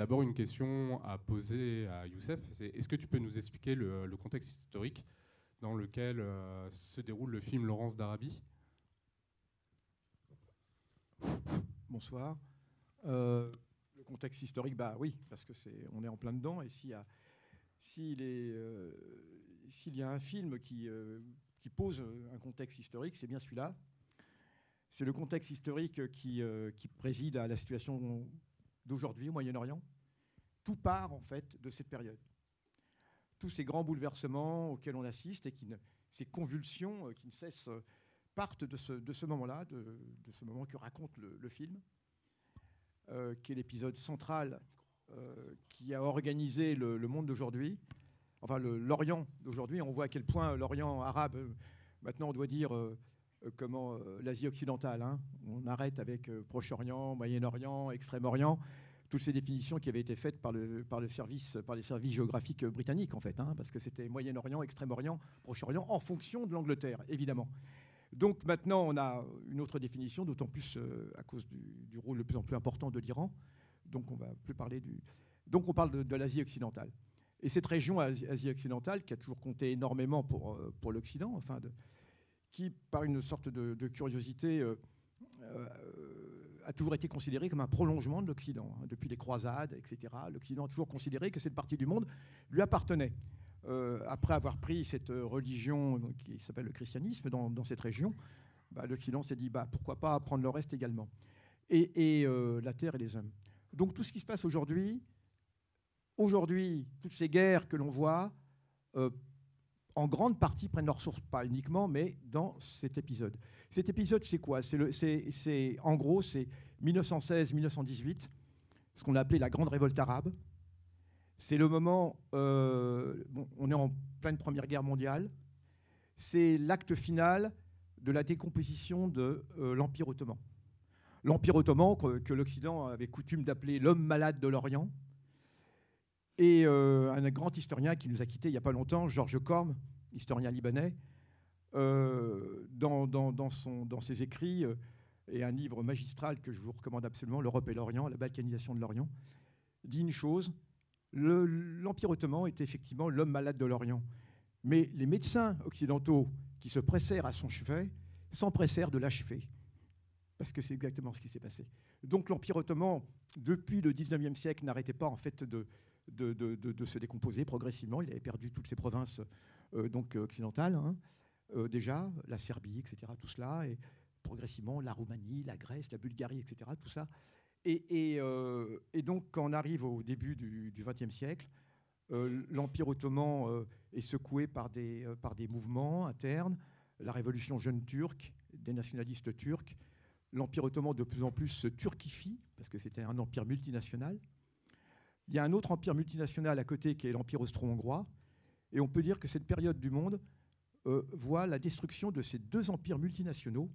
d'abord une question à poser à Youssef. Est-ce que tu peux nous expliquer le contexte historique dans lequel se déroule le film Laurence d'Arabie? Bonsoir. Le contexte historique, bah oui, parce que on est en plein dedans. Et s'il y a un film qui pose un contexte historique, c'est bien celui-là. C'est le contexte historique qui préside à la situation d'aujourd'hui au Moyen-Orient. Tout part en fait de cette période. Tous ces grands bouleversements auxquels on assiste et ces convulsions qui ne cessent partent de ce moment-là, de ce moment que raconte le film, qui est l'épisode central qui a organisé le monde d'aujourd'hui, enfin l'Orient d'aujourd'hui. On voit à quel point l'Orient arabe, maintenant on doit dire l'Asie occidentale. Hein. On arrête avec Proche-Orient, Moyen-Orient, Extrême-Orient, toutes ces définitions qui avaient été faites par les services géographiques britanniques, en fait, hein, parce que c'était Moyen-Orient, Extrême-Orient, Proche-Orient, en fonction de l'Angleterre, évidemment. Donc maintenant, on a une autre définition, d'autant plus à cause du rôle de plus en plus important de l'Iran. Donc on va plus parler Donc on parle de l'Asie occidentale. Et cette région Asie occidentale, qui a toujours compté énormément pour l'Occident, enfin qui, par une sorte de curiosité, a toujours été considérée comme un prolongement de l'Occident. Hein. Depuis les croisades, etc., l'Occident a toujours considéré que cette partie du monde lui appartenait. Après avoir pris cette religion qui s'appelle le christianisme dans cette région, l'Occident s'est dit pourquoi pas prendre le reste également. Et la terre et les hommes. Donc tout ce qui se passe aujourd'hui, toutes ces guerres que l'on voit, en grande partie prennent leur source, pas uniquement, mais dans cet épisode. Cet épisode, c'est quoi? En gros, c'est 1916-1918, ce qu'on a appelé la Grande Révolte arabe. C'est le moment, on est en pleine Première Guerre mondiale, c'est l'acte final de la décomposition de l'Empire ottoman. L'Empire ottoman que l'Occident avait coutume d'appeler l'homme malade de l'Orient. Et un grand historien qui nous a quittés il n'y a pas longtemps, Georges Corme, historien libanais, dans ses écrits, et un livre magistral que je vous recommande absolument, L'Europe et l'Orient, la balkanisation de l'Orient, dit une chose: l'Empire ottoman était effectivement l'homme malade de l'Orient. Mais les médecins occidentaux qui se pressèrent à son chevet s'empressèrent de l'achever. Parce que c'est exactement ce qui s'est passé. Donc l'Empire ottoman, depuis le 19e siècle, n'arrêtait pas en fait de se décomposer progressivement. Il avait perdu toutes ses provinces occidentales, hein, déjà, la Serbie, etc., tout cela, et progressivement la Roumanie, la Grèce, la Bulgarie, etc., tout ça. Et donc, quand on arrive au début du XXe siècle, l'Empire ottoman est secoué par des mouvements internes, la révolution jeune turque, des nationalistes turcs. L'Empire ottoman de plus en plus se turquifie, parce que c'était un empire multinational. Il y a un autre empire multinational à côté qui est l'Empire austro-hongrois. Et on peut dire que cette période du monde voit la destruction de ces deux empires multinationaux,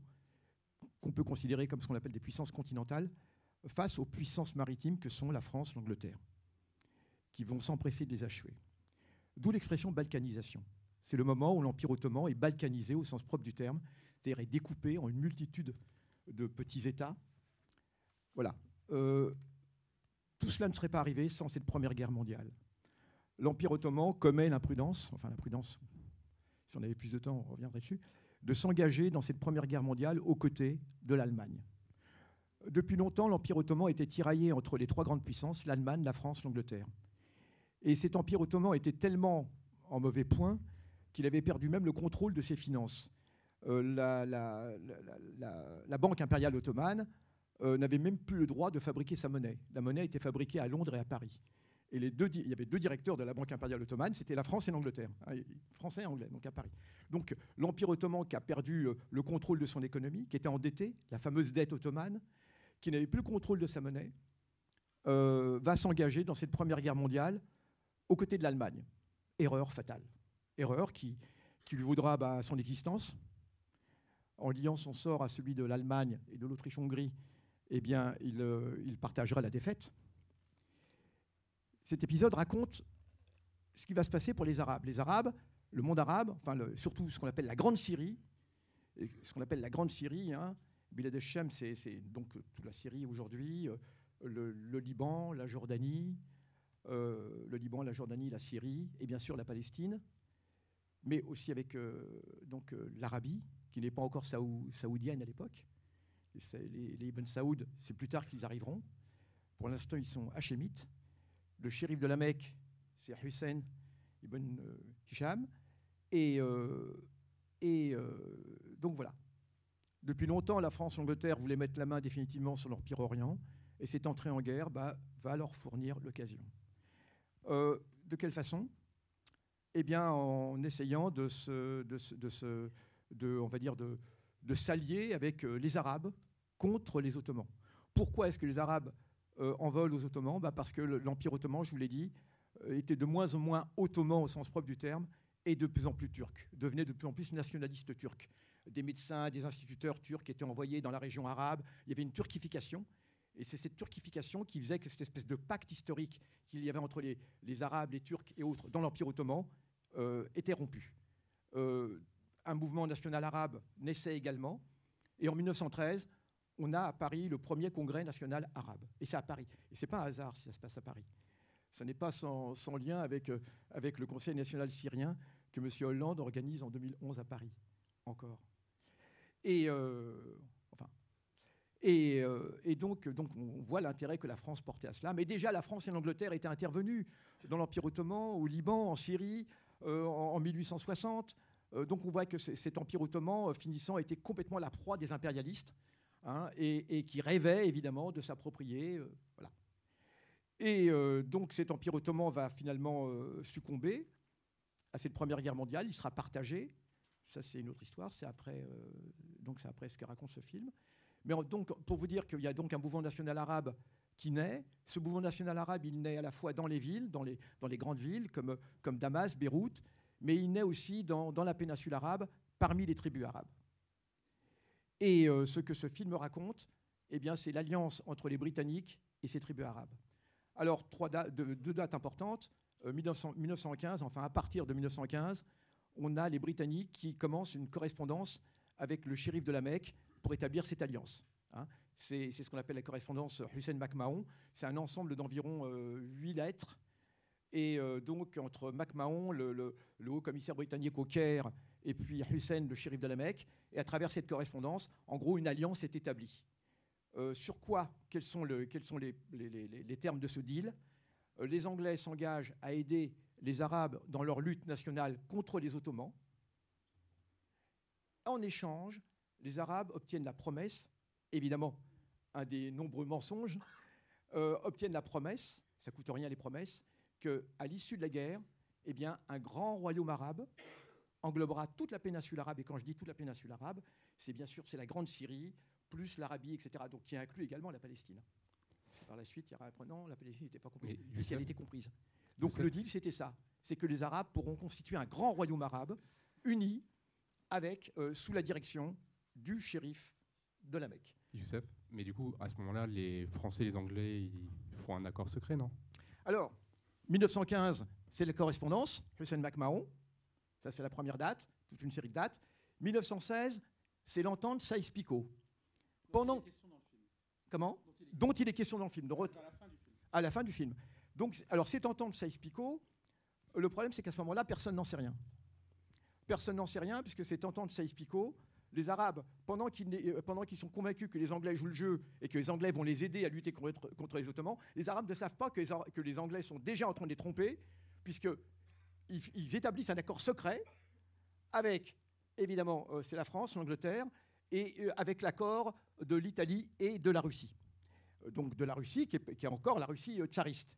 qu'on peut considérer comme ce qu'on appelle des puissances continentales, face aux puissances maritimes que sont la France, l'Angleterre, qui vont s'empresser de les achever. D'où l'expression balkanisation. C'est le moment où l'Empire ottoman est balkanisé au sens propre du terme, c'est-à-dire est découpé en une multitude de petits États. Voilà. Tout cela ne serait pas arrivé sans cette Première Guerre mondiale. L'Empire ottoman commet l'imprudence, si on avait plus de temps, on reviendrait dessus, de s'engager dans cette Première Guerre mondiale aux côtés de l'Allemagne. Depuis longtemps, l'Empire ottoman était tiraillé entre les trois grandes puissances, l'Allemagne, la France, l'Angleterre. Et cet Empire ottoman était tellement en mauvais point qu'il avait perdu même le contrôle de ses finances. La Banque impériale ottomane n'avait même plus le droit de fabriquer sa monnaie. La monnaie était fabriquée à Londres et à Paris. Et il y avait deux directeurs de la Banque impériale ottomane, c'était la France et l'Angleterre, français et anglais, donc à Paris. Donc l'Empire ottoman qui a perdu le contrôle de son économie, qui était endetté, la fameuse dette ottomane, qui n'avait plus le contrôle de sa monnaie, va s'engager dans cette Première Guerre mondiale aux côtés de l'Allemagne. Erreur fatale. Erreur qui lui vaudra son existence. En liant son sort à celui de l'Allemagne et de l'Autriche-Hongrie, eh bien, il partagera la défaite. Cet épisode raconte ce qui va se passer pour les Arabes. Les Arabes, le monde arabe, surtout ce qu'on appelle la Grande Syrie, Bilad el-Shem, c'est donc toute la Syrie aujourd'hui, le Liban, la Jordanie, la Syrie et bien sûr la Palestine, mais aussi avec l'Arabie, qui n'est pas encore saoudienne à l'époque. Les Ibn Saoud, c'est plus tard qu'ils arriveront. Pour l'instant, ils sont hachémites. Le shérif de la Mecque, c'est Hussein ibn Hisham. Donc voilà. Depuis longtemps, la France et l'Angleterre voulaient mettre la main définitivement sur l'Empire Orient, et cette entrée en guerre va leur fournir l'occasion. De quelle façon? Eh bien, en essayant de s'allier avec les Arabes contre les Ottomans. Pourquoi est-ce que les Arabes en veulent aux Ottomans? Parce que l'Empire ottoman, je vous l'ai dit, était de moins en moins ottoman au sens propre du terme, et de plus en plus turc, devenait de plus en plus nationaliste turc. Des médecins, des instituteurs turcs étaient envoyés dans la région arabe. Il y avait une turquification. Et c'est cette turquification qui faisait que cette espèce de pacte historique qu'il y avait entre les Arabes, les Turcs et autres dans l'Empire ottoman était rompu. Un mouvement national arabe naissait également. Et en 1913, on a à Paris le premier congrès national arabe. Et c'est à Paris. Et ce n'est pas un hasard si ça se passe à Paris. Ce n'est pas sans lien avec le Conseil national syrien que M. Hollande organise en 2011 à Paris, encore. Et donc, on voit l'intérêt que la France portait à cela. Mais déjà, la France et l'Angleterre étaient intervenues dans l'Empire ottoman, au Liban, en Syrie, en 1860. Donc on voit que cet Empire ottoman, finissant, était complètement la proie des impérialistes, hein, et qui rêvait, évidemment, de s'approprier. Voilà. Et donc cet Empire ottoman va finalement succomber à cette Première Guerre mondiale. Il sera partagé. Ça, c'est une autre histoire. C'est après ce que raconte ce film. Mais donc, pour vous dire qu'il y a donc un mouvement national arabe qui naît. Ce mouvement national arabe, il naît à la fois dans les villes, dans les grandes villes, comme Damas, Beyrouth, mais il naît aussi dans la péninsule arabe, parmi les tribus arabes. Et ce que ce film raconte, eh bien, c'est l'alliance entre les Britanniques et ces tribus arabes. Alors, deux dates importantes. 1915, enfin à partir de 1915, on a les Britanniques qui commencent une correspondance avec le shérif de la Mecque pour établir cette alliance. Hein. C'est ce qu'on appelle la correspondance Hussein-MacMahon. C'est un ensemble d'environ 8 lettres. Et donc, entre MacMahon, le haut commissaire britannique au Caire, et puis Hussein, le shérif de la Mecque, et à travers cette correspondance, en gros, une alliance est établie. Sur quoi? Quels sont les termes de ce deal? Les Anglais s'engagent à aider les Arabes dans leur lutte nationale contre les Ottomans. En échange, les Arabes obtiennent la promesse, évidemment, un des nombreux mensonges, obtiennent la promesse, ça ne coûte rien les promesses, qu'à l'issue de la guerre, eh bien, un grand royaume arabe englobera toute la péninsule arabe. Et quand je dis toute la péninsule arabe, c'est bien sûr la grande Syrie, plus l'Arabie, etc., donc qui inclut également la Palestine. Par la suite, il y aura un prenant, la Palestine n'était pas comprise, si elle était comprise. Donc le deal, c'était ça. C'est que les Arabes pourront constituer un grand royaume arabe, uni, avec, sous la direction du shérif de la Mecque. Youssef, mais du coup, à ce moment-là, les Français et les Anglais, ils font un accord secret, non? Alors, 1915, c'est la correspondance, Hussein-MacMahon, ça c'est la première date, toute une série de dates. 1916, c'est l'entente Sykes-Picot. Pendant... Comment? Dont il est question dans le film. À la fin du film. Donc, alors, cette entente Sykes-Picot, le problème, c'est qu'à ce moment-là, personne n'en sait rien. Personne n'en sait rien, puisque cette entente Sykes-Picot, les Arabes, pendant qu'ils sont convaincus que les Anglais jouent le jeu et que les Anglais vont les aider à lutter contre les Ottomans, les Arabes ne savent pas que les Anglais sont déjà en train de les tromper, puisqu'ils établissent un accord secret avec, évidemment, c'est la France, l'Angleterre, et avec l'accord de l'Italie et de la Russie. Donc de la Russie, qui est encore la Russie tsariste.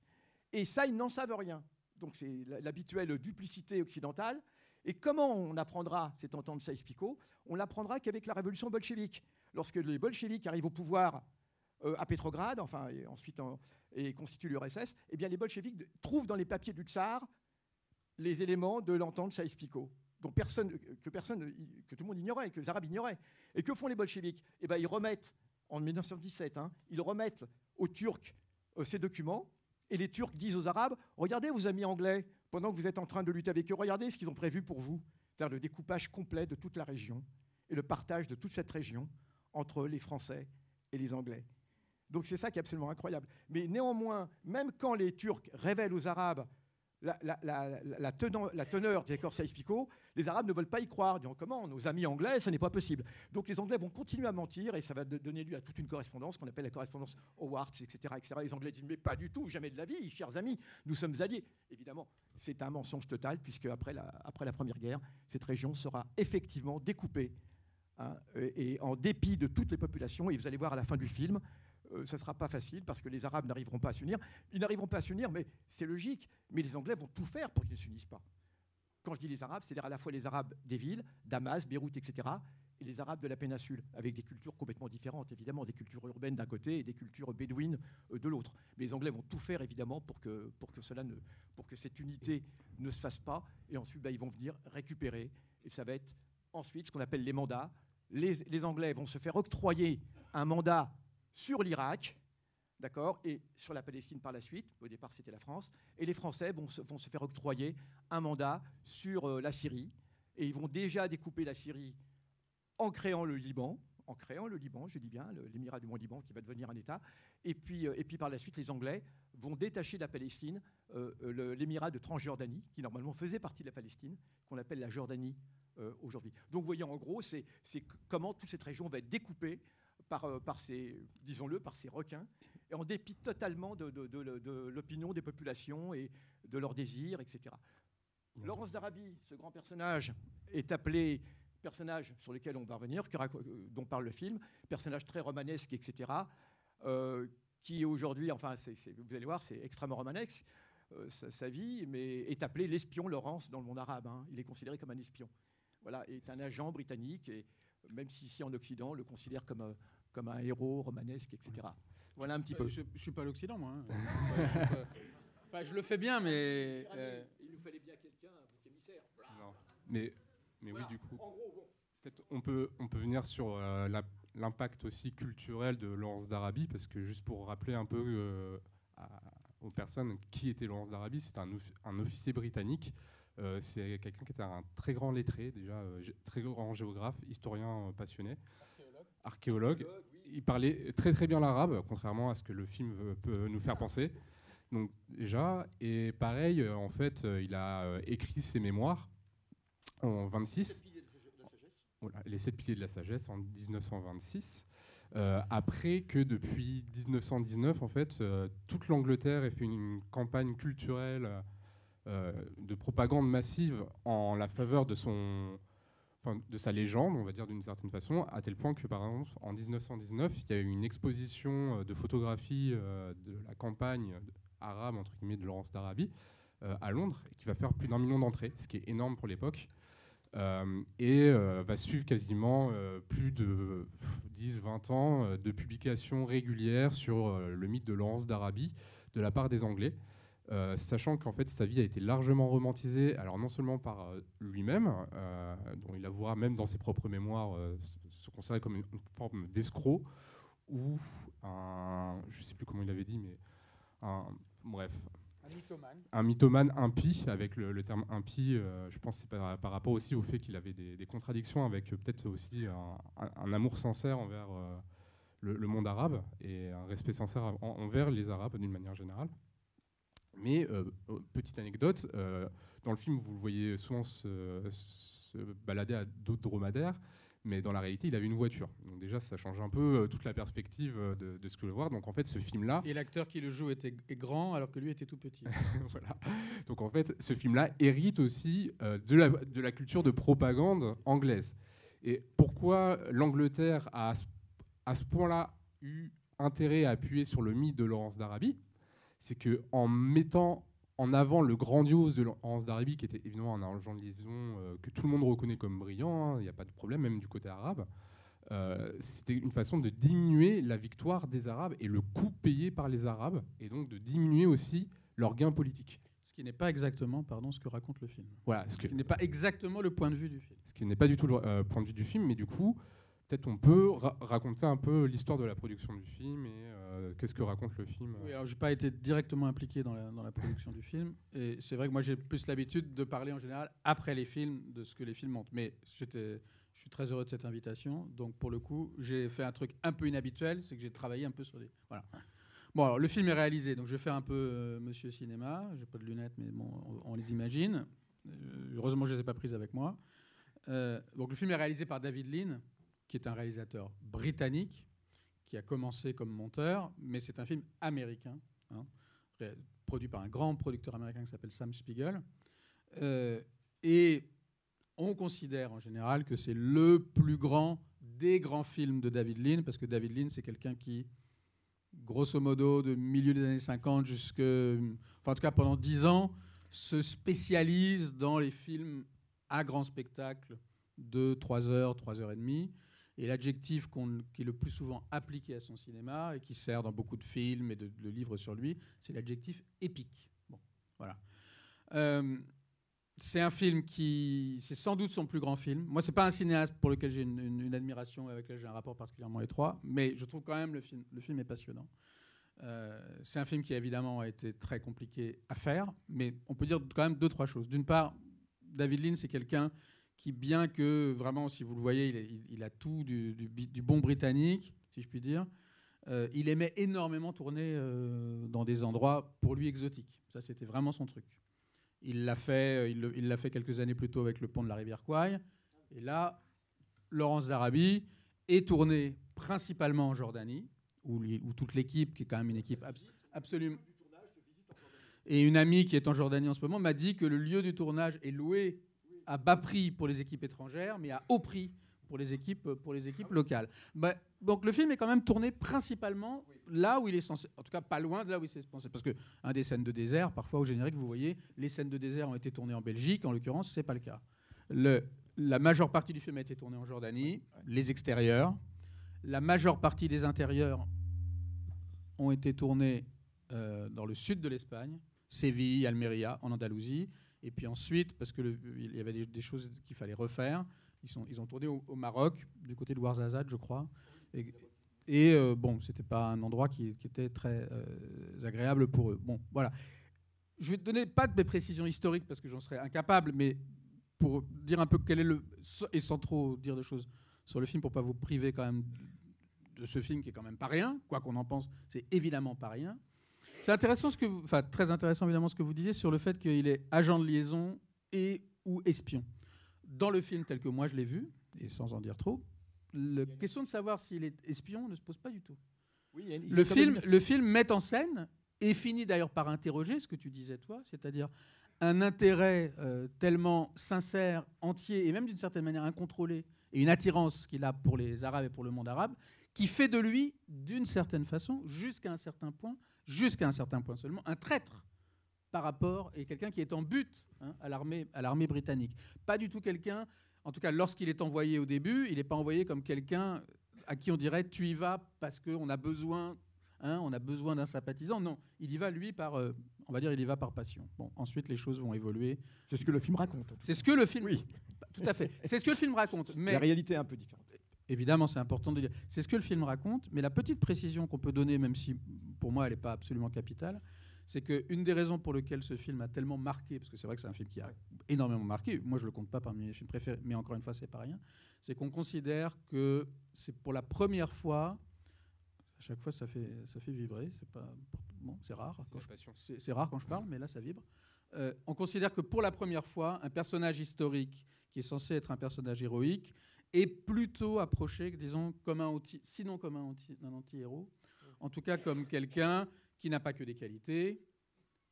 Et ça, ils n'en savent rien. Donc c'est l'habituelle duplicité occidentale. Et comment on apprendra cette entente Sykes-Picot? On l'apprendra qu'avec la révolution bolchevique. Lorsque les bolcheviks arrivent au pouvoir à Pétrograd, enfin, et constituent l'URSS, eh bien les bolcheviks trouvent dans les papiers du tsar les éléments de l'entente Sykes-Picot, que tout le monde ignorait, que les Arabes ignoraient. Et que font les bolcheviks? Eh bien, ils remettent, en 1917, ils remettent aux Turcs ces documents, et les Turcs disent aux Arabes, regardez vos amis anglais, pendant que vous êtes en train de lutter avec eux, regardez ce qu'ils ont prévu pour vous. C'est-à-dire le découpage complet de toute la région et le partage de toute cette région entre les Français et les Anglais. Donc c'est ça qui est absolument incroyable. Mais néanmoins, même quand les Turcs révèlent aux Arabes la teneur des accords Sykes-Picot, les Arabes ne veulent pas y croire, disant comment, nos amis anglais, ça n'est pas possible. Donc les Anglais vont continuer à mentir et ça va donner lieu à toute une correspondance qu'on appelle la correspondance Howard, etc., etc. Les Anglais disent mais pas du tout, jamais de la vie, chers amis, nous sommes alliés. Évidemment, c'est un mensonge total puisque après la Première Guerre, cette région sera effectivement découpée, hein, et en dépit de toutes les populations. Et vous allez voir à la fin du film, ce ne sera pas facile parce que les Arabes n'arriveront pas à s'unir. Ils n'arriveront pas à s'unir, mais c'est logique. Mais les Anglais vont tout faire pour qu'ils ne s'unissent pas. Quand je dis les Arabes, c'est-à-dire à la fois les Arabes des villes, Damas, Beyrouth, etc., et les Arabes de la péninsule, avec des cultures complètement différentes, évidemment, des cultures urbaines d'un côté et des cultures bédouines de l'autre. Mais les Anglais vont tout faire, évidemment, pour que cette unité ne se fasse pas. Et ensuite, ils vont venir récupérer. Et ça va être ensuite ce qu'on appelle les mandats. Les Anglais vont se faire octroyer un mandat sur l'Irak, d'accord, et sur la Palestine par la suite. Au départ, c'était la France. Et les Français vont se faire octroyer un mandat sur la Syrie. Et ils vont déjà découper la Syrie en créant le Liban, je dis bien, l'émirat du Mont-Liban qui va devenir un État. Et puis par la suite, les Anglais vont détacher de la Palestine l'émirat de Transjordanie, qui normalement faisait partie de la Palestine, qu'on appelle la Jordanie aujourd'hui. Donc vous voyez, en gros, c'est comment toute cette région va être découpée par ces requins, et en dépit totalement de l'opinion des populations et de leurs désirs, etc. Laurence d'Arabie, ce grand personnage, est appelé personnage sur lequel on va revenir, dont parle le film, personnage très romanesque, etc., qui aujourd'hui, enfin, vous allez voir, c'est extrêmement romanesque, sa vie, mais est appelé l'espion Laurence dans le monde arabe. Hein. Il est considéré comme un espion. Voilà, est un agent britannique, et même si ici en Occident, on le considère comme un héros romanesque, etc. Voilà un petit peu. Je ne suis pas l'Occident, moi. Enfin, je le fais bien, mais... Il nous fallait bien quelqu'un, un bouc émissaire. Non. Mais voilà. Oui, du coup, en gros, bon. peut-être on peut venir sur l'impact aussi culturel de Laurence d'Arabie, parce que juste pour rappeler un peu aux personnes qui était Laurence d'Arabie, c'est un officier britannique. C'est quelqu'un qui était un très grand lettré, déjà très grand géographe, historien passionné, archéologue. Oui. Il parlait très très bien l'arabe, contrairement à ce que le film peut nous faire penser. Donc déjà, et pareil, en fait, il a écrit ses mémoires en 26. Voilà, les 7 piliers de la sagesse en 1926. Après que depuis 1919, en fait, toute l'Angleterre ait fait une campagne culturelle de propagande massive en la faveur de sa légende, on va dire d'une certaine façon, à tel point que, par exemple, en 1919, il y a eu une exposition de photographie de la campagne arabe, entre guillemets, de Laurence d'Arabie, à Londres, qui va faire plus d'1 million d'entrées, ce qui est énorme pour l'époque, et va suivre quasiment plus de 10-20 ans de publications régulières sur le mythe de Laurence d'Arabie de la part des Anglais. Sachant qu'en fait sa vie a été largement romantisée, alors non seulement par lui-même, dont il avouera même dans ses propres mémoires se considérer comme une forme d'escroc, ou je ne sais plus comment il avait dit, mais bref, un mythomane impie, avec le terme impie, je pense que c'est par rapport aussi au fait qu'il avait des contradictions avec peut-être aussi un amour sincère envers le monde arabe, et un respect sincère envers les Arabes d'une manière générale. Mais, petite anecdote, dans le film, vous le voyez souvent se balader à dos de dromadaire, mais dans la réalité, il avait une voiture. Donc déjà, ça change un peu toute la perspective de ce que je veux voir. Donc en fait, ce film-là... Et l'acteur qui le joue est grand, alors que lui était tout petit. Voilà. Donc en fait, ce film-là hérite aussi de la culture de propagande anglaise. Et pourquoi l'Angleterre a à ce point-là eu intérêt à appuyer sur le mythe de Laurence d'Arabie? C'est qu'en mettant en avant le grandiose de Laurence d'Arabie, qui était évidemment un agent de liaison que tout le monde reconnaît comme brillant, il n'y a pas de problème, même du côté arabe, c'était une façon de diminuer la victoire des Arabes et le coût payé par les Arabes, et donc de diminuer aussi leur gain politique. Ce qui n'est pas exactement ce que raconte le film. Voilà, ce qui n'est pas exactement le point de vue du film. Ce qui n'est pas du tout le point de vue du film, mais du coup... Peut-être on peut raconter un peu l'histoire de la production du film et qu'est-ce que raconte le film. Oui, alors je n'ai pas été directement impliqué dans la production du film. Et c'est vrai que moi, j'ai plus l'habitude de parler en général après les films de ce que les films montrent. Mais Je suis très heureux de cette invitation. Donc, pour le coup, j'ai fait un truc un peu inhabituel, c'est que j'ai travaillé un peu sur des... Voilà. Bon, alors, le film est réalisé, donc je vais faire un peu Monsieur Cinéma. J'ai pas de lunettes, mais bon, on les imagine. Heureusement, je les ai pas prises avec moi. Donc, le film est réalisé par David Lean, qui est un réalisateur britannique, qui a commencé comme monteur, mais c'est un film américain, hein, produit par un grand producteur américain qui s'appelle Sam Spiegel. Et on considère en général que c'est le plus grand des grands films de David Lean, parce que David Lean, c'est quelqu'un qui, grosso modo, de milieu des années 50 jusqu'à... Enfin, en tout cas, pendant 10 ans, se spécialise dans les films à grand spectacle de 3 heures, 3 heures et demie. Et l'adjectif qui est le plus souvent appliqué à son cinéma et qui sert dans beaucoup de films et de livres sur lui, c'est l'adjectif épique. Bon, voilà. C'est un film c'est sans doute son plus grand film. Moi, c'est pas un cinéaste pour lequel j'ai une admiration, avec lequel j'ai un rapport particulièrement étroit, mais je trouve quand même le film est passionnant. C'est un film qui évidemment a été très compliqué à faire, mais on peut dire quand même 2-3 choses. D'une part, David Lean, c'est quelqu'un qui, bien que vraiment, si vous le voyez, il a tout du bon britannique, si je puis dire, il aimait énormément tourner dans des endroits pour lui exotiques. Ça, c'était vraiment son truc. Il l'a fait quelques années plus tôt avec le pont de la rivière Kwai. Et là, Lawrence d'Arabie est tourné principalement en Jordanie, où toute l'équipe, qui est quand même une équipe absolument... Et une amie qui est en Jordanie en ce moment m'a dit que le lieu du tournage est loué à bas prix pour les équipes étrangères, mais à haut prix pour les équipes locales. Donc le film est quand même tourné principalement là où il est censé, en tout cas pas loin de là où il est censé, parce que des scènes de désert, parfois au générique, vous voyez, les scènes de désert ont été tournées en Belgique, en l'occurrence, c'est pas le cas. La majeure partie du film a été tournée en Jordanie, les extérieurs. La majeure partie des intérieurs ont été tournés dans le sud de l'Espagne, Séville, Almeria, en Andalousie. Et puis ensuite, parce qu'il y avait des choses qu'il fallait refaire, ils ont tourné au Maroc, du côté de Ouarzazate, je crois. Et bon, c'était pas un endroit qui était très agréable pour eux. Bon, voilà. Je vais te donner pas de mes précisions historiques parce que j'en serais incapable, mais pour dire un peu quel est et sans trop dire de choses sur le film, pour pas vous priver quand même de ce film qui est quand même pas rien, quoi qu'on en pense, c'est évidemment pas rien. C'est intéressant très intéressant évidemment ce que vous disiez sur le fait qu'il est agent de liaison et ou espion. Dans le film tel que moi je l'ai vu, et sans en dire trop, la question de savoir s'il est espion ne se pose pas du tout. Oui, le film met en scène, et finit d'ailleurs par interroger ce que tu disais toi, c'est-à-dire un intérêt tellement sincère, entier, et même d'une certaine manière incontrôlé, et une attirance qu'il a pour les Arabes et pour le monde arabe, qui fait de lui, d'une certaine façon, jusqu'à un certain point seulement, un traître par rapport, et quelqu'un qui est en but à l'armée britannique. Pas du tout quelqu'un, en tout cas lorsqu'il est envoyé au début, il n'est pas envoyé comme quelqu'un à qui on dirait « tu y vas parce qu'on a besoin, d'un sympathisant ». Non, il y va lui on va dire il y va par passion. Bon, ensuite les choses vont évoluer. C'est ce que le film raconte. C'est ce que le film... Oui, tout à fait. C'est ce que le film raconte. Mais la réalité est un peu différente. Évidemment, c'est important de dire. C'est ce que le film raconte, mais la petite précision qu'on peut donner, même si pour moi elle n'est pas absolument capitale, c'est qu'une des raisons pour lesquelles ce film a tellement marqué, parce que c'est vrai que c'est un film qui a énormément marqué, moi je ne le compte pas parmi mes films préférés, mais encore une fois, c'est pas rien, c'est qu'on considère que c'est pour la première fois, à chaque fois ça fait vibrer, c'est rare, c'est rare quand je parle, mais là ça vibre. On considère que pour la première fois, un personnage historique qui est censé être un personnage héroïque est plutôt approché, disons, sinon comme un anti-héros, en tout cas comme quelqu'un qui n'a pas que des qualités,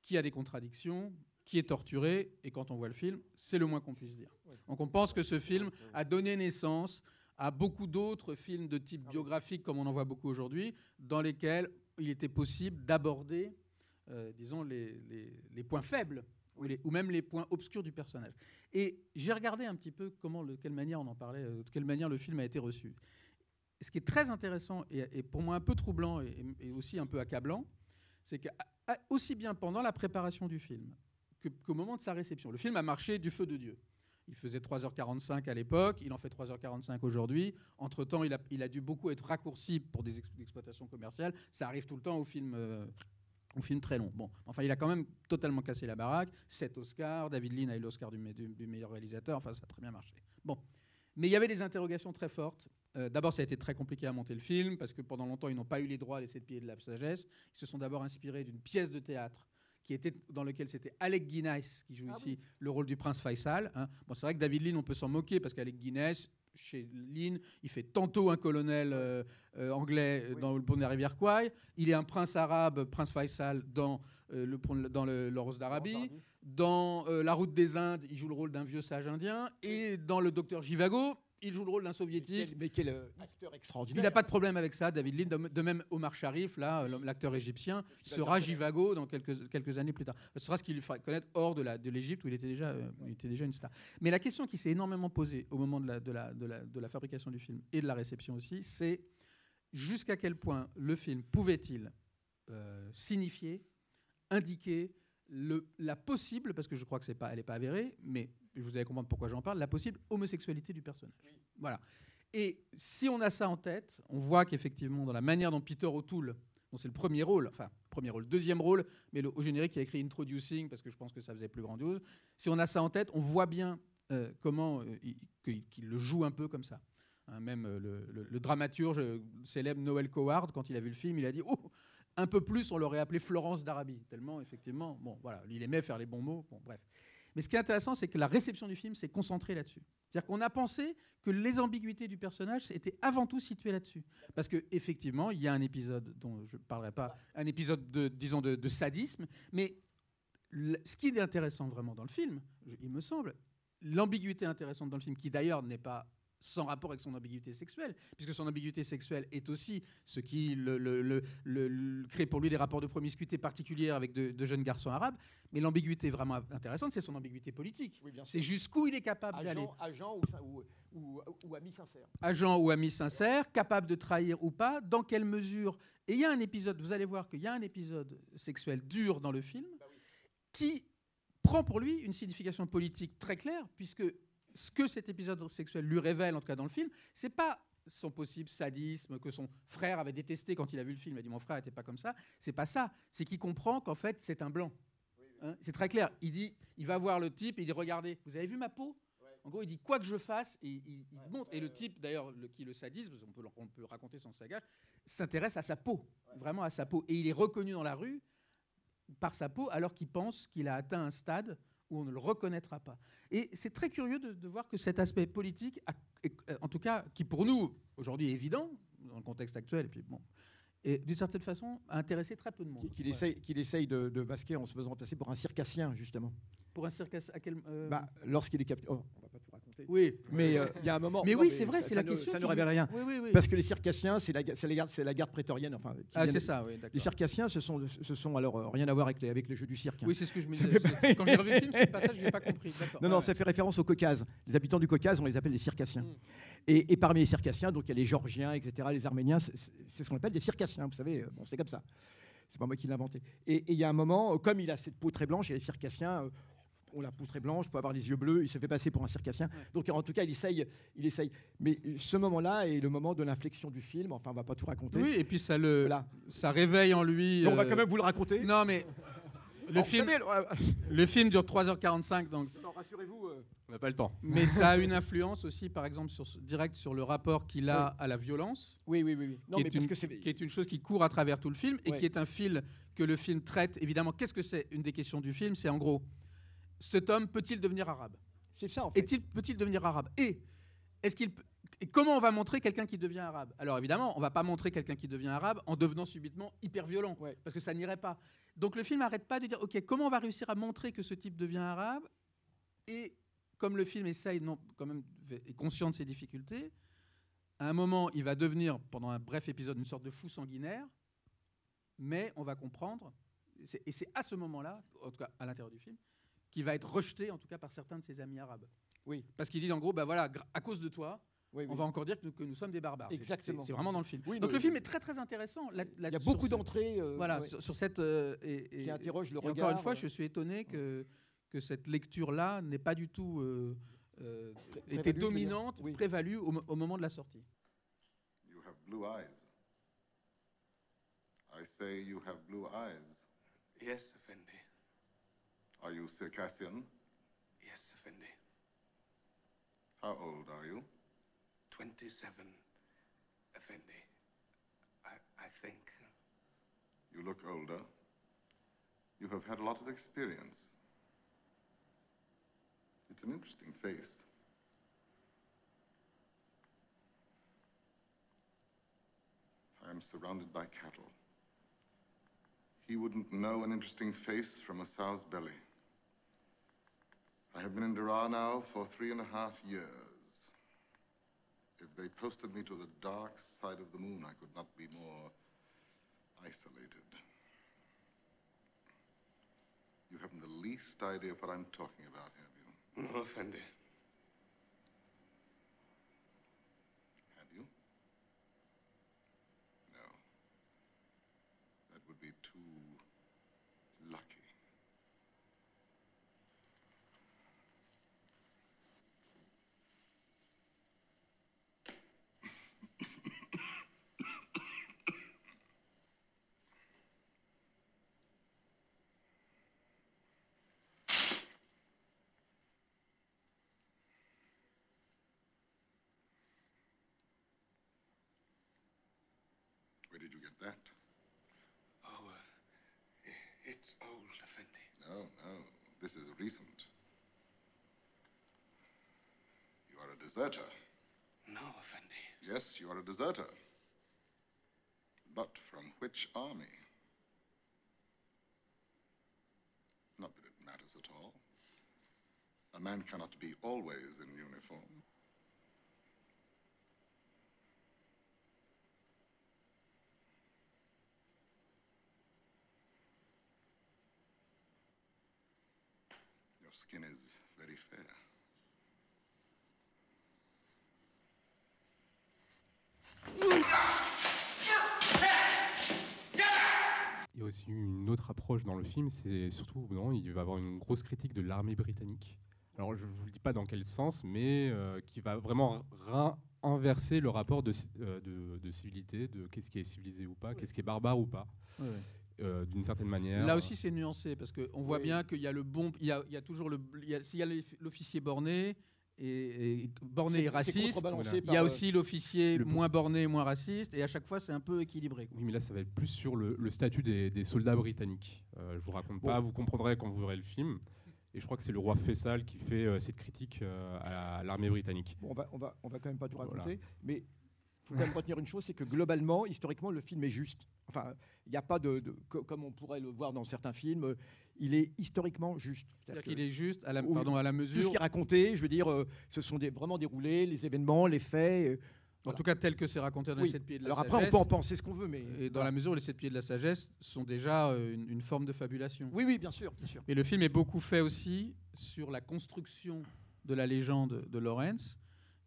qui a des contradictions, qui est torturé, et quand on voit le film, c'est le moins qu'on puisse dire. Donc on pense que ce film a donné naissance à beaucoup d'autres films de type biographique, comme on en voit beaucoup aujourd'hui, dans lesquels il était possible d'aborder, disons, les points faibles, ou même les points obscurs du personnage. Et j'ai regardé un petit peu de quelle manière on en parlait, de quelle manière le film a été reçu. Ce qui est très intéressant, et pour moi un peu troublant, et aussi un peu accablant, c'est qu'aussi bien pendant la préparation du film qu'au moment de sa réception, le film a marché du feu de Dieu. Il faisait 3h45 à l'époque, il en fait 3h45 aujourd'hui. Entre-temps, il a dû beaucoup être raccourci pour des exploitations commerciales. Ça arrive tout le temps au film très long. Bon, enfin, il a quand même totalement cassé la baraque. 7 Oscars, David Lean a eu l'Oscar du meilleur réalisateur. Enfin, ça a très bien marché. Bon, Mais il y avait des interrogations très fortes. D'abord, ça a été très compliqué à monter le film, parce que pendant longtemps, ils n'ont pas eu les droits des 7 pieds de la sagesse. Ils se sont d'abord inspirés d'une pièce de théâtre dans lequel c'était Alec Guinness qui joue ici le rôle du prince Faisal. Hein. Bon, c'est vrai que David Lean, on peut s'en moquer, parce qu'Alec Guinness, chez Lean, il fait tantôt un colonel anglais dans le pont de la rivière Kwai. Il est un prince arabe, prince Faisal, dans le Rose d'Arabie. Dans La Route des Indes, il joue le rôle d'un vieux sage indien. Et dans Le Docteur Zhivago, il joue le rôle d'un soviétique. Mais quel acteur extraordinaire. Il n'a pas de problème avec ça, David Lean. De même, Omar Sharif, là, l'acteur égyptien, sera Zhivago dans quelques années plus tard. Ce sera ce qu'il lui fera connaître hors de l'Égypte, où il était déjà une star. Mais la question qui s'est énormément posée au moment de la fabrication du film et de la réception aussi, c'est jusqu'à quel point le film pouvait-il signifier, indiquer la possible, parce que je crois que elle n'est pas avérée, mais vous allez comprendre pourquoi j'en parle, la possible homosexualité du personnage. Oui. Voilà. Et si on a ça en tête, on voit qu'effectivement, dans la manière dont Peter O'Toole, dont c'est le deuxième rôle, mais au générique, il a écrit Introducing, parce que je pense que ça faisait plus grandiose. Si on a ça en tête, on voit bien comment qu'il le joue un peu comme ça. Hein, même le dramaturge célèbre Noel Coward, quand il a vu le film, il a dit « Oh, un peu plus, on l'aurait appelé Florence d'Arabie », tellement, effectivement, bon, voilà, il aimait faire les bons mots, bon, bref. Mais ce qui est intéressant, c'est que la réception du film s'est concentrée là-dessus. C'est-à-dire qu'on a pensé que les ambiguïtés du personnage étaient avant tout situées là-dessus. Parce qu'effectivement, il y a un épisode dont je ne parlerai pas, un épisode de sadisme, mais ce qui est intéressant vraiment dans le film, il me semble, l'ambiguïté intéressante dans le film, qui d'ailleurs n'est pas sans rapport avec son ambiguïté sexuelle, puisque son ambiguïté sexuelle est aussi ce qui crée pour lui des rapports de promiscuité particuliers avec de jeunes garçons arabes. Mais l'ambiguïté vraiment intéressante, c'est son ambiguïté politique. Oui, c'est jusqu'où il est capable d'aller. Agent ou ami sincère. Agent ou ami sincère, capable de trahir ou pas, dans quelle mesure. Et il y a un épisode, vous allez voir qu'il y a un épisode sexuel dur dans le film, qui prend pour lui une signification politique très claire, puisque ce que cet épisode sexuel lui révèle, en tout cas dans le film, c'est pas son possible sadisme que son frère avait détesté quand il a vu le film. Il a dit « mon frère n'était pas comme ça ». C'est pas ça. C'est qu'il comprend qu'en fait, c'est un blanc. Hein, c'est très clair. Il va voir le type et il dit « regardez, vous avez vu ma peau ?» En gros, il dit « quoi que je fasse », et il montre. Et le type, d'ailleurs, le sadisme, on peut raconter son sagage, s'intéresse à sa peau, vraiment à sa peau. Et il est reconnu dans la rue par sa peau, alors qu'il pense qu'il a atteint un stade où on ne le reconnaîtra pas. Et c'est très curieux de voir que cet aspect politique, en tout cas, qui pour nous, aujourd'hui, est évident, dans le contexte actuel, et puis bon, et d'une certaine façon, a intéressé très peu de monde. Qu'il essaye de masquer en se faisant passer pour un circassien, justement. Pour un circassien, à quel... Lorsqu'il est capté... Oh, on va pas tout raconter. Oui. Mais il y a un moment... Mais oui, c'est vrai, c'est la question. Ça ne révèle rien. Oui. Parce que les circassiens, c'est la garde prétorienne. Enfin, c'est ça, oui, d'accord. Les circassiens, ce sont alors rien à voir avec les jeux du cirque. Hein. Oui, c'est ce que je me disais. Quand j'ai revu le film, c'est le passage que je n'ai pas compris. Non, ça fait référence au Caucase. Les habitants du Caucase, on les appelle les circassiens. Et parmi les circassiens, donc il y a les Géorgiens, etc., les Arméniens, c'est ce qu'on appelle des circassiens, vous savez, bon, c'est comme ça. C'est pas moi qui l'ai inventé. Et il y a un moment, comme il a cette peau très blanche, et les circassiens ont la peau très blanche, peut avoir les yeux bleus, il se fait passer pour un circassien. Donc en tout cas, il essaye. Mais ce moment-là est le moment de l'inflexion du film, enfin on va pas tout raconter. Oui, et puis ça réveille en lui... Mais on va quand même vous le raconter. Non, mais... Le film dure 3h45, donc... Non, rassurez-vous... On n'a pas le temps. Mais ça a une influence aussi, par exemple, direct sur le rapport qu'il a à la violence. Oui. Non, qui est une chose qui court à travers tout le film et qui est un fil que le film traite. Évidemment, qu'est-ce que c'est? Une des questions du film, c'est en gros, cet homme peut-il devenir arabe? C'est ça, en fait. Peut-il devenir arabe? Et comment on va montrer quelqu'un qui devient arabe? Alors évidemment, on ne va pas montrer quelqu'un qui devient arabe en devenant subitement hyper violent, parce que ça n'irait pas. Donc le film n'arrête pas de dire, ok, comment on va réussir à montrer que ce type devient arabe? Et comme le film essaye, quand même, est conscient de ses difficultés, à un moment, il va devenir, pendant un bref épisode, une sorte de fou sanguinaire, mais on va comprendre, et c'est à ce moment-là, en tout cas à l'intérieur du film, qu'il va être rejeté, en tout cas par certains de ses amis arabes. Oui. Parce qu'ils disent en gros, voilà, à cause de toi, on va encore dire que nous sommes des barbares. Exactement. C'est vraiment dans le film. Oui, donc le film est très très intéressant. Il y a beaucoup d'entrées. Sur cette... qui interroge le regard. Encore une fois, je suis étonné que cette lecture-là n'ait pas du tout été dominante, prévalue au moment de la sortie. You have blue eyes. I say you have blue eyes. Yes, Effendi. Are you Circassian? Yes, Effendi. How old are you? 27, Effendi. I think. You look older. You have had a lot of experience. It's an interesting face. I am surrounded by cattle. He wouldn't know an interesting face from a sow's belly. I have been in Dara now for 3.5 years. If they posted me to the dark side of the moon, I could not be more isolated. You haven't the least idea of what I'm talking about, have you? No, Effendi. Have you? No. That would be too lucky. Where did you get that? Oh, it's old, Effendi. No, no. This is recent. You are a deserter. No, Effendi. Yes, you are a deserter. But from which army? Not that it matters at all. A man cannot be always in uniform. Your skin is very fair. Il y a aussi une autre approche dans le film, c'est surtout, non, il va y avoir une grosse critique de l'armée britannique. Alors je ne vous le dis pas dans quel sens, mais qui va vraiment inverser le rapport de civilité, de qu'est-ce qui est civilisé ou pas, qu'est-ce qui est barbare ou pas, d'une certaine manière. Là aussi, c'est nuancé, parce qu'on voit bien qu'il y a le bon... Il y a toujours s'il y a l'officier borné... Et borné et raciste. Il y a aussi l'officier moins borné et moins raciste, et à chaque fois c'est un peu équilibré, quoi. Oui, mais là ça va être plus sur le statut des soldats britanniques. Je vous raconte pas, vous comprendrez quand vous verrez le film. Et je crois que c'est le roi Faisal qui fait cette critique à l'armée britannique. Bon, on va quand même pas tout raconter, mais il faut quand même retenir une chose, c'est que globalement, historiquement, le film est juste. Enfin, il n'y a pas comme on pourrait le voir dans certains films, il est historiquement juste. C'est-à-dire qu'il est juste à la mesure... Tout ce qui est raconté, je veux dire, ce sont vraiment déroulés, les événements, les faits... En tout cas, tel que c'est raconté dans les 7 pieds de la sagesse. Alors après, on peut en penser ce qu'on veut, mais... Et dans la mesure où les 7 pieds de la sagesse sont déjà une forme de fabulation. Oui, bien sûr, bien sûr. Et le film est beaucoup fait aussi sur la construction de la légende de Lawrence.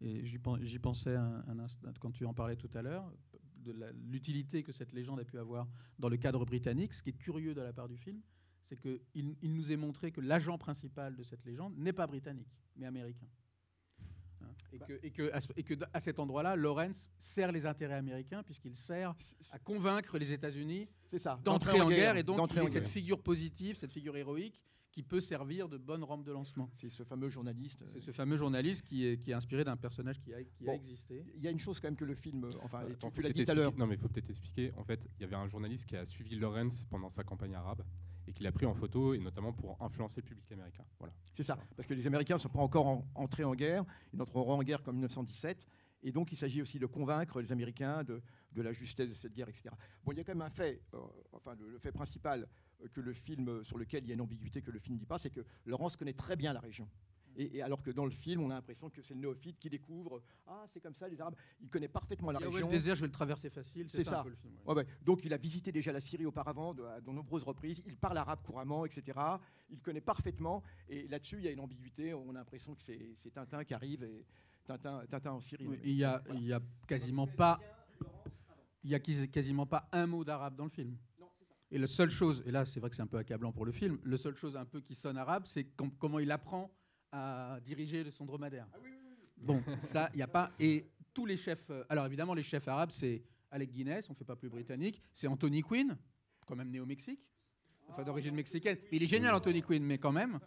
Et j'y pensais un instant quand tu en parlais tout à l'heure, de l'utilité que cette légende a pu avoir dans le cadre britannique. Ce qui est curieux de la part du film, c'est qu'il nous est montré que l'agent principal de cette légende n'est pas britannique, mais américain. Et que à cet endroit-là, Lawrence sert les intérêts américains, puisqu'il sert à convaincre les États-Unis d'entrer en guerre, et donc il est cette figure positive, cette figure héroïque, qui peut servir de bonne rampe de lancement. C'est ce fameux journaliste. C'est ce fameux journaliste qui est inspiré d'un personnage qui a existé. Il y a une chose quand même que le film... Enfin, tu l'as dit tout à l'heure. Non, mais il faut peut-être expliquer. En fait, il y avait un journaliste qui a suivi Lawrence pendant sa campagne arabe et qui l'a pris en photo, et notamment pour influencer le public américain. Voilà. C'est ça, parce que les Américains ne sont pas encore entrés en guerre. Ils n'entreront en guerre qu'en 1917. Et donc, il s'agit aussi de convaincre les Américains de la justesse de cette guerre, etc. Bon, il y a quand même un fait, le fait principal que le film, sur lequel il y a une ambiguïté que le film ne dit pas, c'est que Lawrence connaît très bien la région. Et alors que dans le film, on a l'impression que c'est le néophyte qui découvre « Ah, c'est comme ça, les Arabes ». Il connaît parfaitement la région. Le désert, je vais le traverser facile. C'est ça. Un peu le film, ouais. Donc, il a visité déjà la Syrie auparavant, à de nombreuses reprises. Il parle arabe couramment, etc. Il connaît parfaitement. Et là-dessus, il y a une ambiguïté. On a l'impression que c'est Tintin qui arrive, et Tintin en Syrie. Oui, il y a quasiment pas... Il n'y a quasiment pas un mot d'arabe dans le film. Non, c'est ça. Et la seule chose, et là c'est vrai que c'est un peu accablant pour le film, la seule chose un peu qui sonne arabe, c'est comment il apprend à diriger son dromadaire. Ah oui. Bon, ça, il n'y a pas... Et tous les chefs... Alors évidemment, les chefs arabes, c'est Alec Guinness, on ne fait pas plus britannique, c'est Anthony Quinn, quand même né au Mexique, enfin d'origine mexicaine. Il est génial, Anthony Quinn, mais quand même...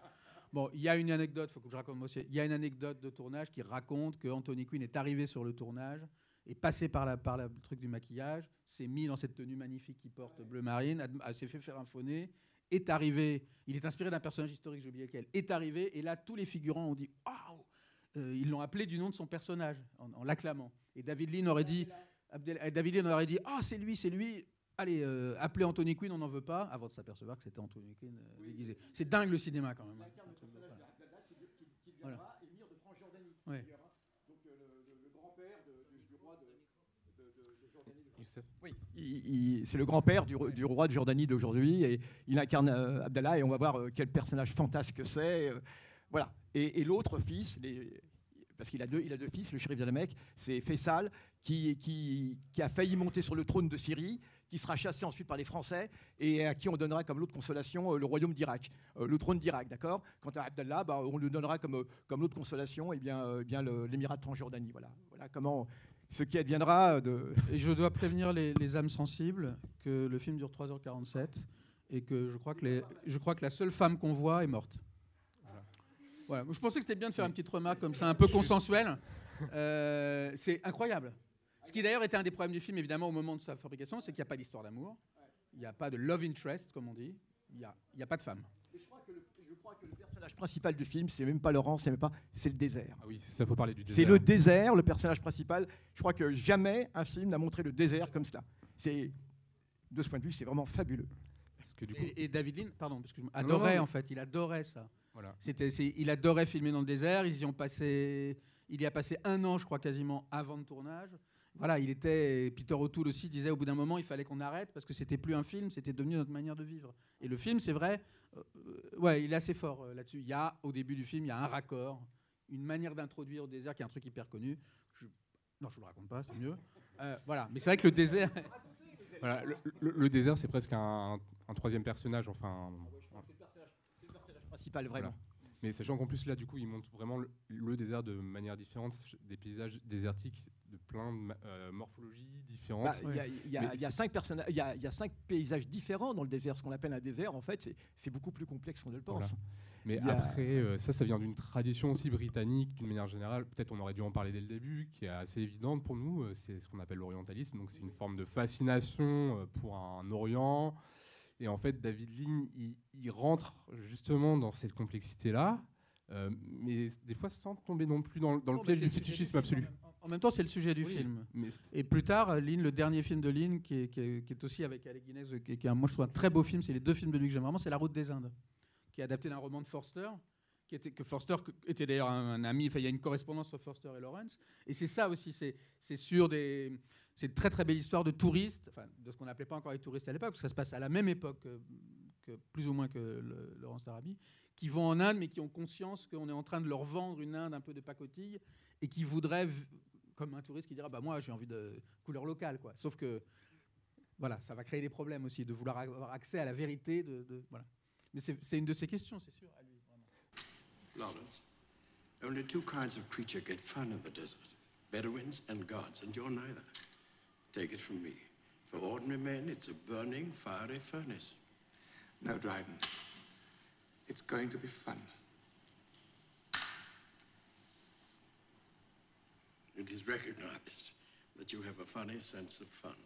Bon, il y a une anecdote, il faut que je raconte moi aussi. Il y a une anecdote de tournage qui raconte que Anthony Quinn est arrivé sur le tournage, est passé par le truc du maquillage, s'est mis dans cette tenue magnifique qu'il porte bleu marine, s'est fait faire un faux nez, est arrivé, il est inspiré d'un personnage historique, j'ai oublié lequel, est arrivé, et là, tous les figurants ont dit « Waouh !» Ils l'ont appelé du nom de son personnage, en l'acclamant. Et David Lean aurait dit « Ah, c'est lui !» Allez, appelez Anthony Quinn, on n'en veut pas, avant de s'apercevoir que c'était Anthony Quinn déguisé. C'est dingue le cinéma quand même. Il incarne le personnage d'Abdallah qui deviendra Voilà. émir de Transjordanie. Ouais. Donc le grand-père du roi de Jordanie. Youssef. Oui, c'est le grand-père du roi de Jordanie d'aujourd'hui et il incarne Abdallah et on va voir quel personnage fantasque c'est. Voilà. Et l'autre fils, parce qu'il a deux fils, le shérif Zalamek, c'est Faisal qui a failli monter sur le trône de Syrie, qui sera chassé ensuite par les Français et à qui on donnera comme l'autre consolation le royaume d'Irak, le trône d'Irak, d'accord. Quant à Abdallah, on lui donnera comme l'autre consolation l'émirat de Transjordanie. Voilà comment ce qui adviendra de... Et je dois prévenir les âmes sensibles que le film dure 3h47 et que je crois que la seule femme qu'on voit est morte. Voilà. Je pensais que c'était bien de faire une petite remarque comme ça, un peu consensuelle. C'est incroyable. Ce qui d'ailleurs était un des problèmes du film, évidemment, au moment de sa fabrication, c'est qu'il n'y a pas d'histoire d'amour, il n'y a pas de love interest, comme on dit, il n'y a pas de femme. Mais je crois que le personnage principal du film, c'est même pas Laurent, c'est le désert. Ah oui, ça faut parler du désert. C'est le désert, le personnage principal. Je crois que jamais un film n'a montré le désert comme cela. De ce point de vue, c'est vraiment fabuleux. Parce que, du coup, Et David Lean, pardon, parce que adorait en fait, il adorait ça. voilà. Il adorait filmer dans le désert. Il y a passé 1 an, je crois, quasiment avant le tournage. Voilà, Peter O'Toole aussi disait au bout d'un moment, il fallait qu'on arrête parce que c'était plus un film, c'était devenu notre manière de vivre. Et le film, c'est vrai, il est assez fort là-dessus. Il y a, au début du film, il y a un raccord, une manière d'introduire au désert qui est un truc hyper connu. Non, je ne vous le raconte pas, c'est mieux. Voilà, mais c'est vrai que le désert... Voilà, le désert, c'est presque un troisième personnage, enfin... C'est le personnage principal, vraiment. Voilà. Mais sachant qu'en plus, là, du coup, il montre vraiment le désert de manière différente, des paysages désertiques de plein de morphologies différentes. Il y a 5 paysages différents dans le désert. Ce qu'on appelle un désert, en fait, c'est beaucoup plus complexe qu'on ne le pense. Voilà. Mais après, ça vient d'une tradition aussi britannique, d'une manière générale. Peut-être on aurait dû en parler dès le début, qui est assez évidente pour nous. C'est ce qu'on appelle l'orientalisme. Donc c'est une forme de fascination pour un Orient. Et en fait, David Lean, il rentre justement dans cette complexité-là, mais des fois sans tomber non plus dans le piège du fétichisme absolu. En même temps, c'est le sujet du film. Et plus tard, Lean, le dernier film de Lean, qui est aussi avec Alec Guinness, qui est moi je trouve un très beau film, c'est les 2 films de lui que j'aime vraiment, c'est La Route des Indes, qui est adapté d'un roman de Forster, que Forster était d'ailleurs un ami, il y a une correspondance entre Forster et Lawrence. Et c'est ça aussi, c'est sur c'est une très très belle histoire de touristes, enfin de ce qu'on n'appelait pas encore les touristes à l'époque, parce que ça se passe à la même époque que plus ou moins que Laurence d'Arabie, qui vont en Inde mais qui ont conscience qu'on est en train de leur vendre une Inde un peu de pacotille et qui voudraient, comme un touriste qui dira moi j'ai envie de couleur locale, quoi. Sauf que voilà, ça va créer des problèmes aussi de vouloir avoir accès à la vérité voilà. Mais c'est une de ces questions, c'est sûr, à lui, vraiment. Lawrence, only 2 kinds of creature get fun in the desert, Bedouins and gods, and you're neither. Take it from me. For ordinary men, it's a burning, fiery furnace. No, Dryden. It's going to be fun. It is recognized that you have a funny sense of fun.